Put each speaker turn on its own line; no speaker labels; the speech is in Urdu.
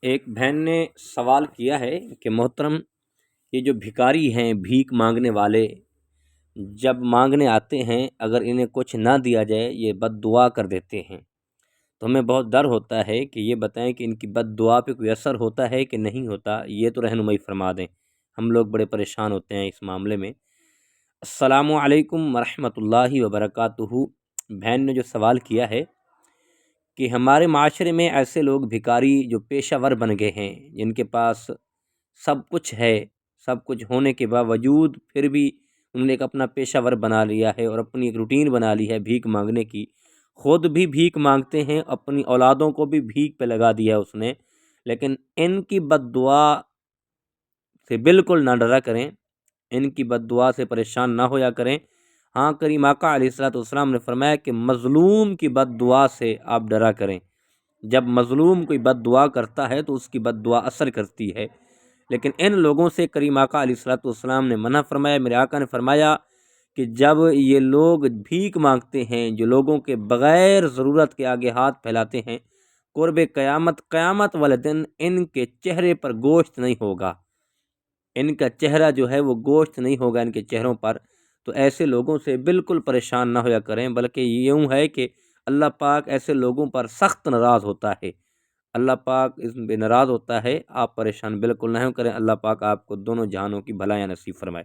ایک بہن نے سوال کیا ہے کہ محترم یہ جو بھکاری ہیں بھیک مانگنے والے جب مانگنے آتے ہیں اگر انہیں کچھ نہ دیا جائے یہ بد دعا کر دیتے ہیں، تو ہمیں بہت ڈر ہوتا ہے کہ یہ بتائیں کہ ان کی بد دعا پہ کوئی اثر ہوتا ہے کہ نہیں ہوتا، یہ تو رہنمائی فرما دیں، ہم لوگ بڑے پریشان ہوتے ہیں اس معاملے میں۔ السلام علیکم ورحمۃ اللہ وبرکاتہ۔ بہن نے جو سوال کیا ہے کہ ہمارے معاشرے میں ایسے لوگ بھکاری جو پیشہ ور بن گئے ہیں، جن کے پاس سب کچھ ہے، سب کچھ ہونے کے باوجود پھر بھی انہوں نے ایک اپنا پیشہ ور بنا لیا ہے اور اپنی ایک روٹین بنا لی ہے بھیک مانگنے کی، خود بھی بھیک مانگتے ہیں، اپنی اولادوں کو بھی بھیک پہ لگا دیا اس نے۔ لیکن ان کی بد دعا سے بالکل نہ ڈرا کریں، ان کی بد دعا سے پریشان نہ ہویا کریں۔ ہاں، کریم آقا علیہ الصلوۃ والسلام نے فرمایا کہ مظلوم کی بد دعا سے آپ ڈرا کریں۔ جب مظلوم کوئی بد دعا کرتا ہے تو اس کی بد دعا اثر کرتی ہے، لیکن ان لوگوں سے کریم آقا علیہ الصلوۃ والسلام نے منع فرمایا۔ میرے آقا نے فرمایا کہ جب یہ لوگ بھیک مانگتے ہیں، جو لوگوں کے بغیر ضرورت کے آگے ہاتھ پھیلاتے ہیں، قرب قیامت والے دن ان کے چہرے پر گوشت نہیں ہوگا، ان کا چہرہ جو ہے وہ گوشت نہیں ہوگا ان کے چہروں پر۔ تو ایسے لوگوں سے بالکل پریشان نہ ہویا کریں، بلکہ یوں ہے کہ اللہ پاک ایسے لوگوں پر سخت ناراض ہوتا ہے، اللہ پاک اس پہ ناراض ہوتا ہے۔ آپ پریشان بالکل نہ ہو کریں، اللہ پاک آپ کو دونوں جہانوں کی بھلائیاں نصیب فرمائے۔